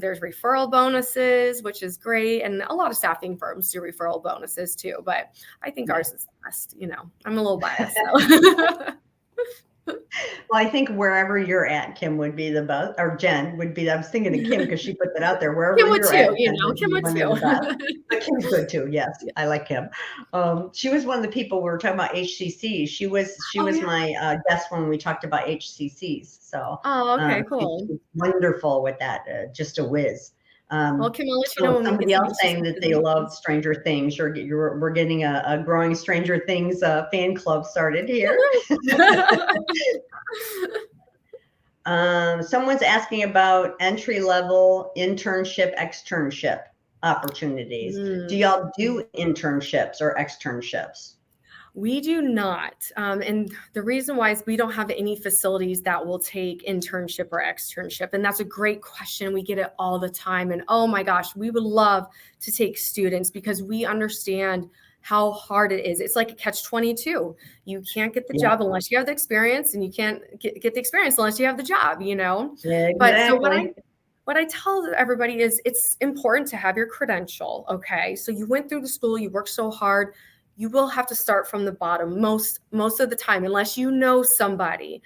Speaker 2: There's referral bonuses, which is great. And a lot of staffing firms do referral bonuses too, but I think ours is the best. I'm a little biased. So.
Speaker 1: Well, I think wherever you're at, Kim would be the best, or Jen would be. I was thinking of Kim because she put that out there. Wherever
Speaker 2: Kim would
Speaker 1: you're
Speaker 2: too,
Speaker 1: at,
Speaker 2: Kim would too.
Speaker 1: But Kim's good too. Yes, I like Kim. She was one of the people we were talking about HCCs. She was my guest when we talked about HCCs. So
Speaker 2: okay, cool.
Speaker 1: She's wonderful with that. Just a whiz.
Speaker 2: Well, Kim, I'll let you know when
Speaker 1: somebody else saying that they love Stranger Things. We're getting a growing Stranger Things fan club started here. Someone's asking about entry-level internship, externship opportunities. Do y'all do internships or externships?
Speaker 2: We do not. And the reason why is we don't have any facilities that will take internship or externship. And that's a great question. We get it all the time. And oh my gosh, we would love to take students because we understand how hard it is. It's like a catch-22. You can't get the job unless you have the experience, and you can't get the experience unless you have the job,
Speaker 1: Yeah, exactly.
Speaker 2: But so what I tell everybody is it's important to have your credential. Okay. So you went through the school, you worked so hard. You will have to start from the bottom most of the time, unless you know somebody,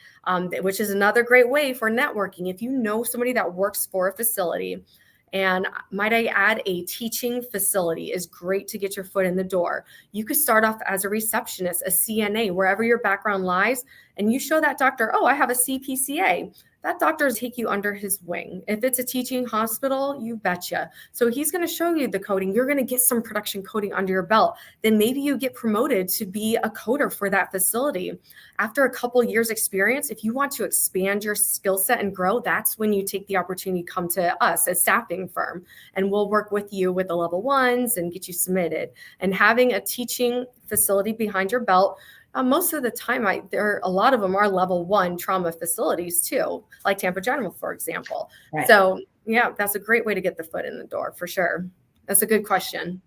Speaker 2: which is another great way for networking. If you know somebody that works for a facility, and might I add, a teaching facility is great to get your foot in the door. You could start off as a receptionist, a CNA, wherever your background lies, and you show that doctor, oh, I have a CPCA. That doctor will take you under his wing. If it's a teaching hospital, you betcha. So he's going to show you the coding. You're going to get some production coding under your belt. Then maybe you get promoted to be a coder for that facility. After a couple years experience, if you want to expand your skill set and grow, that's when you take the opportunity to come to us, a staffing firm, and we'll work with you with the level ones and get you submitted. And having a teaching facility behind your belt, most of the time, a lot of them are level 1 trauma facilities too, like Tampa General, for example. Right. So yeah, that's a great way to get the foot in the door for sure. That's a good question.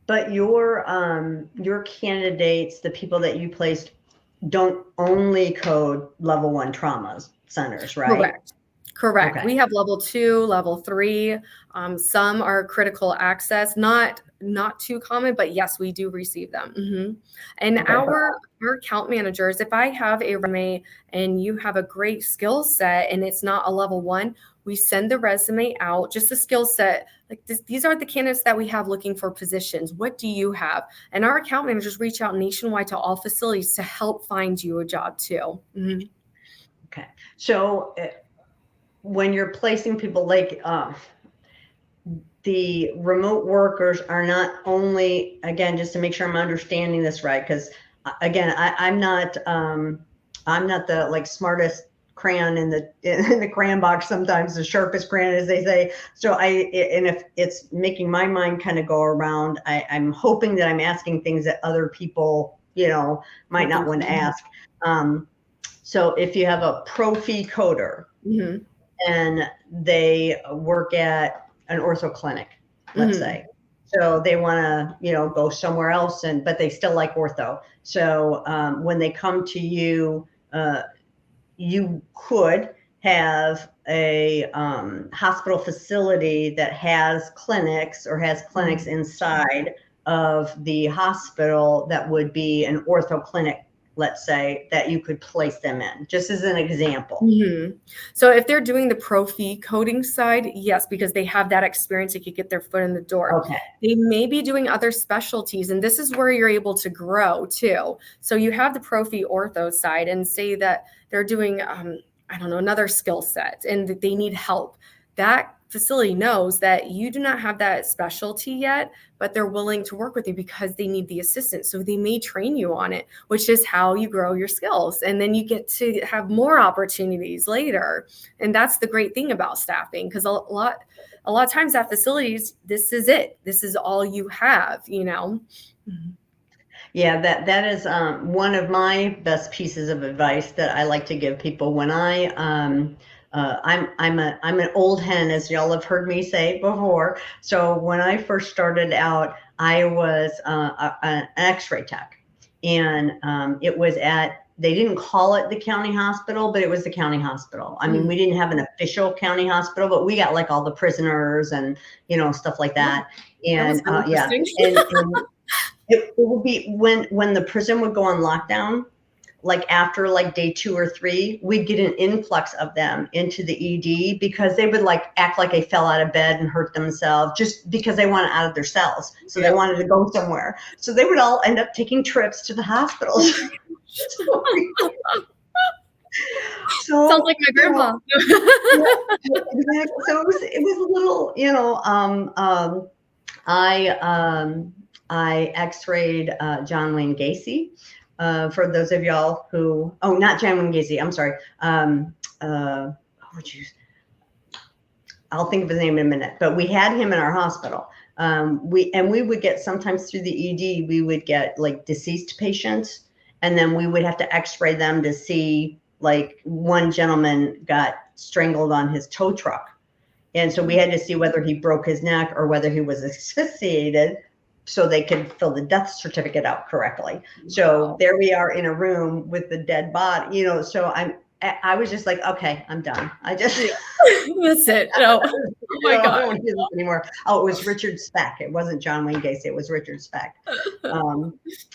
Speaker 1: But your candidates, the people that you placed, don't only code level 1 trauma centers, right?
Speaker 2: Correct. Okay. We have level 2, level 3. Some are critical access, not too common, but yes, we do receive them. Mm-hmm. And our account managers, if I have a resume and you have a great skill set and it's not a level 1, we send the resume out, just the skill set. Like these are the candidates that we have looking for positions. What do you have? And our account managers reach out nationwide to all facilities to help find you a job too. Mm-hmm.
Speaker 1: Okay. So when you're placing people, like the remote workers are not only, again, just to make sure I'm understanding this right, because again, I'm not the like smartest crayon in the crayon box, sometimes the sharpest crayon, as they say. So and if it's making my mind kind of go around, I'm hoping that I'm asking things that other people, might not want to ask. So if you have a pro-fee coder, mm-hmm. and they work at an ortho clinic, let's mm-hmm. say, so they want to, go somewhere else, but they still like ortho. So when they come to you, you could have a hospital facility that has clinics or has clinics mm-hmm. inside of the hospital that would be an ortho clinic, let's say, that you could place them in, just as an example.
Speaker 2: Mm-hmm. So if they're doing the pro-fee coding side, yes, because they have that experience, they could get their foot in the door.
Speaker 1: Okay.
Speaker 2: They may be doing other specialties, and this is where you're able to grow too. So you have the pro-fee ortho side, and say that they're doing, another skill set, and they need help. That facility knows that you do not have that specialty yet, but they're willing to work with you because they need the assistance. So they may train you on it, which is how you grow your skills. And then you get to have more opportunities later. And that's the great thing about staffing, because a lot of times at facilities, this is it. This is all you have, you know?
Speaker 1: Yeah, that is one of my best pieces of advice that I like to give people when I'm an old hen, as y'all have heard me say before. So when I first started out, I was an X-ray tech, and it was they didn't call it the county hospital, but it was the county hospital. I mean, we didn't have an official county hospital, but we got like all the prisoners and, you know, stuff like that. And yeah, and it would be when the prison would go on lockdown, like after like day 2 or 3, we'd get an influx of them into the ED because they would like act like they fell out of bed and hurt themselves just because they wanted out of their cells. So they wanted to go somewhere. So they would all end up taking trips to the hospitals. So
Speaker 2: sounds like my grandpa.
Speaker 1: Yeah, exactly. So it was a little, you know, I X-rayed John Wayne Gacy. For those of y'all who, not John Wayne Gacy, I'm sorry. I'll think of his name in a minute, but we had him in our hospital. We would get, sometimes through the ED, we would get like deceased patients, and then we would have to X-ray them to see, like one gentleman got strangled on his tow truck. And so we had to see whether he broke his neck or whether he was asphyxiated, so they could fill the death certificate out correctly. So there we are in a room with the dead body, you know, so I was just like, okay, I'm done. I just,
Speaker 2: that's it. No. Oh my God.
Speaker 1: I don't want to do this anymore. Oh, it was Richard Speck. It wasn't John Wayne Gacy. It was Richard Speck.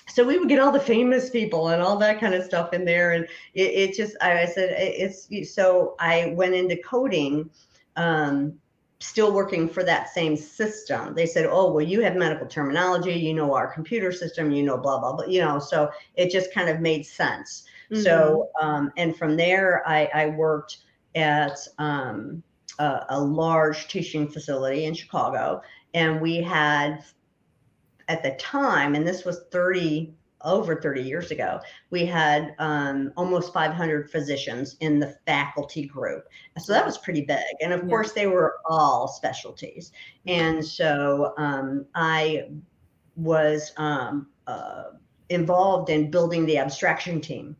Speaker 1: So we would get all the famous people and all that kind of stuff in there. And it just, I said, so I went into coding, still working for that same system. They said, oh, well, you have medical terminology, you know, our computer system, you know, blah, blah, blah, you know, so it just kind of made sense. Mm-hmm. So, and from there, I worked at a large teaching facility in Chicago. And we had, at the time, and this was over 30 years ago, we had almost 500 physicians in the faculty group. So that was pretty big. And of course, they were all specialties. And so I was involved in building the abstraction team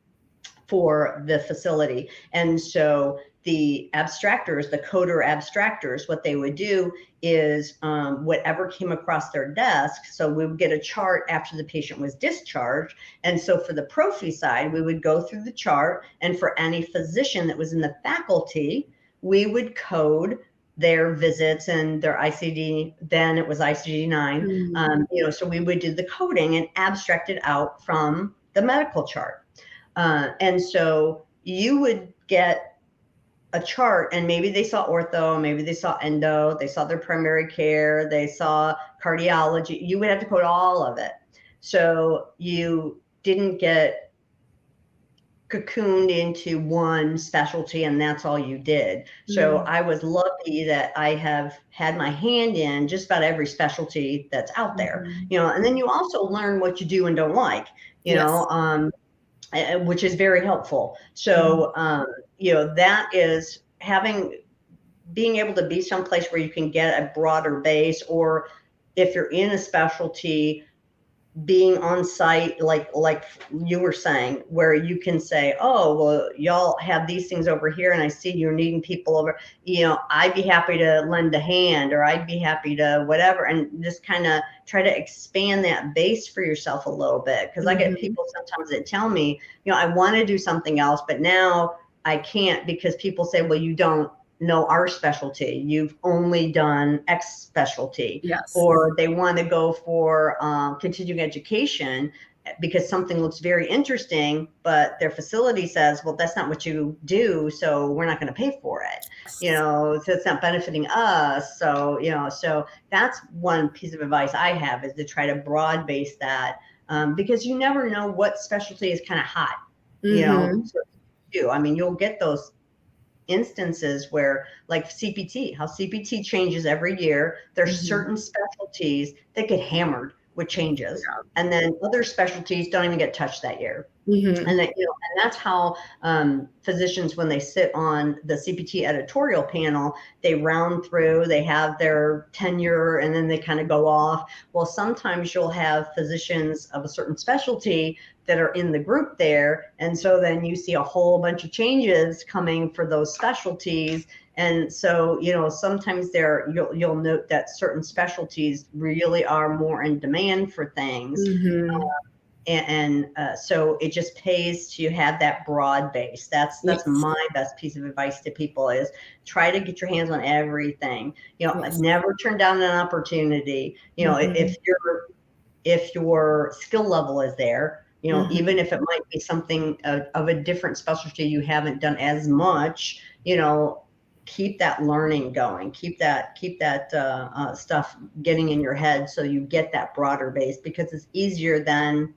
Speaker 1: for the facility. And so the abstractors, the coder abstractors, what they would do is whatever came across their desk. So we would get a chart after the patient was discharged. And so for the prophy side, we would go through the chart. And for any physician that was in the faculty, we would code their visits and their ICD. Then it was ICD-9. Mm-hmm. You know, so we would do the coding and abstract it out from the medical chart. And so you would get a chart, and maybe they saw ortho, maybe they saw endo, they saw their primary care, they saw cardiology. You would have to code all of it. So you didn't get cocooned into one specialty and that's all you did. So I was lucky that I have had my hand in just about every specialty that's out there, you know, and then you also learn what you do and don't like, you know, which is very helpful. So, you know, that is being able to be someplace where you can get a broader base, or if you're in a specialty, being on site, like you were saying, where you can say, oh, well, y'all have these things over here, and I see you're needing people over, you know, I'd be happy to lend a hand, or I'd be happy to whatever, and just kind of try to expand that base for yourself a little bit. Because I get people sometimes that tell me, you know, I want to do something else, but now I can't because people say, well, you don't know our specialty, you've only done X specialty. Yes. Or they want to go for continuing education because something looks very interesting, but their facility says, well, that's not what you do, so we're not going to pay for it. You know, so it's not benefiting us. So, you know, so that's one piece of advice I have, is to try to broad base that, because you never know what specialty is kind of hot, you know. So I mean, you'll get those instances where, like CPT, how CPT changes every year. There's certain specialties that get hammered with changes, and then other specialties don't even get touched that year. And that, and that's how physicians, when they sit on the CPT editorial panel, they round through, they have their tenure, and then they kind of go off. Well, sometimes you'll have physicians of a certain specialty that are in the group there. And so then you see a whole bunch of changes coming for those specialties. And so, sometimes you'll note that certain specialties really are more in demand for things. So it just pays to have that broad base. That's my best piece of advice to people, is try to get your hands on everything. Never turn down an opportunity. If your skill level is there, even if it might be something of a different specialty you haven't done as much, keep that learning going, keep that stuff getting in your head, so you get that broader base, because it's easier than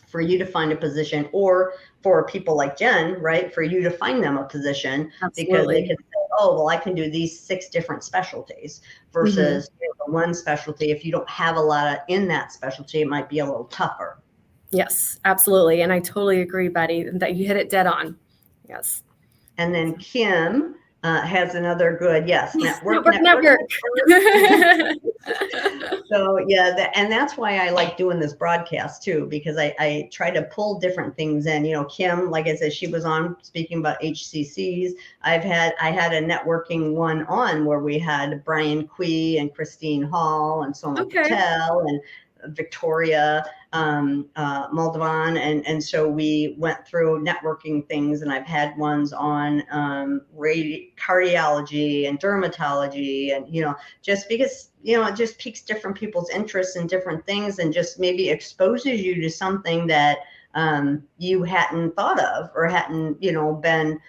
Speaker 1: for you to find a position, or for people like Jen, right, for you to find them a position. Absolutely. Because they can say, oh, well, I can do these 6 different specialties, versus the one specialty. If you don't have a lot in that specialty, it might be a little tougher.
Speaker 2: Yes, absolutely. And I totally agree, Betty, that you hit it dead on. Yes.
Speaker 1: And then Kim has another good, network. So and that's why I like doing this broadcast too, because I try to pull different things in. Kim, like I said, she was on speaking about HCCs. I had a networking one on where we had Brian Quee and Christine Hall and Soma Patel and Victoria Moldovan, and so we went through networking things, and I've had ones on cardiology and dermatology, and just because it just piques different people's interests in different things, and just maybe exposes you to something that you hadn't thought of, or hadn't been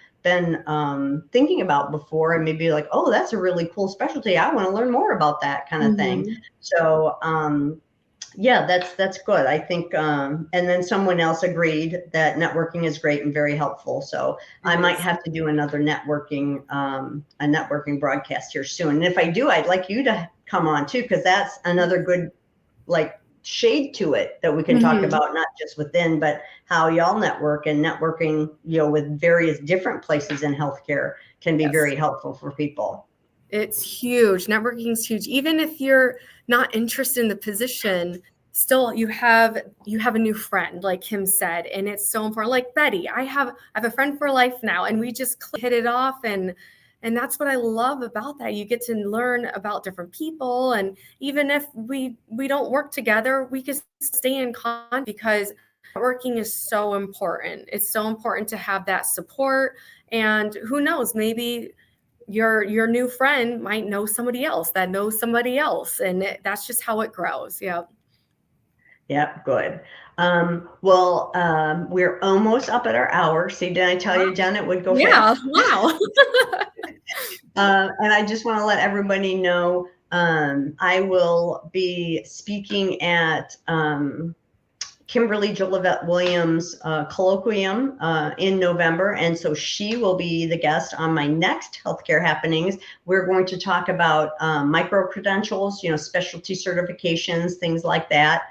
Speaker 1: thinking about before, and maybe like, oh, that's a really cool specialty, I want to learn more about that kind of thing. So that's good. I think, and then someone else agreed that networking is great and very helpful. So I might have to do another networking broadcast here soon. And if I do, I'd like you to come on too, because that's another good, shade to it that we can talk about, not just within, but how y'all network, and networking, with various different places in healthcare can be very helpful for people.
Speaker 2: It's huge. Networking is huge. Even if you're not interested in the position, still you have a new friend, like Kim said, and it's so important. Like Betty, I have a friend for life now, and we just hit it off, and that's what I love about that. You get to learn about different people, and even if we don't work together, we can stay in contact, because networking is so important. It's so important to have that support, and who knows, maybe your new friend might know somebody else that knows somebody else, and that's just how it grows.
Speaker 1: Yep, good. We're almost up at our hour. See, did I tell you, Jen, it would go fast?
Speaker 2: Wow.
Speaker 1: And I just want to let everybody know, I will be speaking at Kimberly Jolivet Williams colloquium in November. And so she will be the guest on my next healthcare happenings. We're going to talk about micro-credentials, specialty certifications, things like that.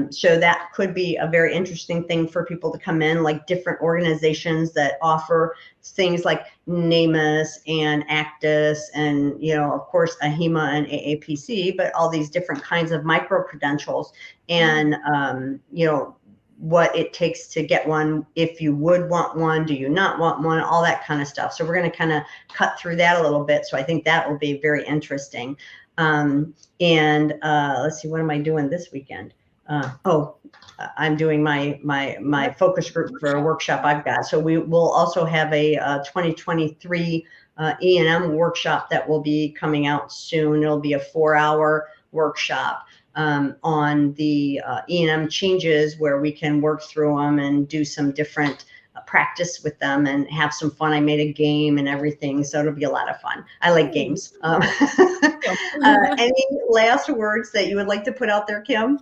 Speaker 1: So that could be a very interesting thing for people to come in, like different organizations that offer things like NAMUS and ACTUS and, of course, AHIMA and AAPC, but all these different kinds of micro-credentials, and, what it takes to get one, if you would want one, do you not want one, all that kind of stuff. So we're going to kind of cut through that a little bit. So I think that will be very interesting. Let's see, what am I doing this weekend? I'm doing my focus group for a workshop I've got. So we will also have a 2023 E&M workshop that will be coming out soon. It'll be a 4-hour workshop on the E&M changes, where we can work through them and do some different practice with them and have some fun. I made a game and everything, so it'll be a lot of fun. I like games. Any last words that you would like to put out there, Kim?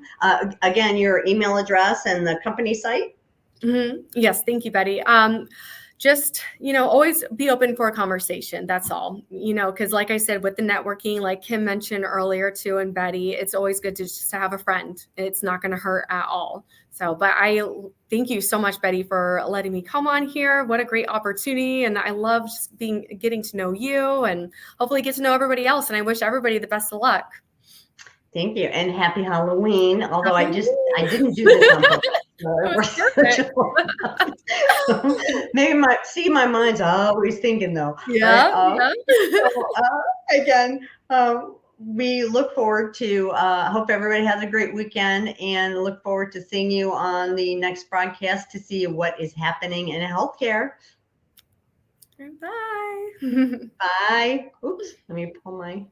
Speaker 1: Again, your email address and the company site?
Speaker 2: Yes, thank you, Betty. just, always be open for a conversation. That's all, because like I said, with the networking, like Kim mentioned earlier too, and Betty, it's always good to just to have a friend. It's not going to hurt at all. So, but I thank you so much, Betty, for letting me come on here. What a great opportunity. And I love just getting to know you and hopefully get to know everybody else. And I wish everybody the best of luck.
Speaker 1: Thank you. And happy Halloween. Although I didn't do this on purpose. Maybe my mind's always thinking though.
Speaker 2: Yeah.
Speaker 1: Right? So, again, we look forward to, hope everybody has a great weekend and look forward to seeing you on the next broadcast to see what is happening in healthcare.
Speaker 2: Bye.
Speaker 1: Bye. Oops. Let me pull my.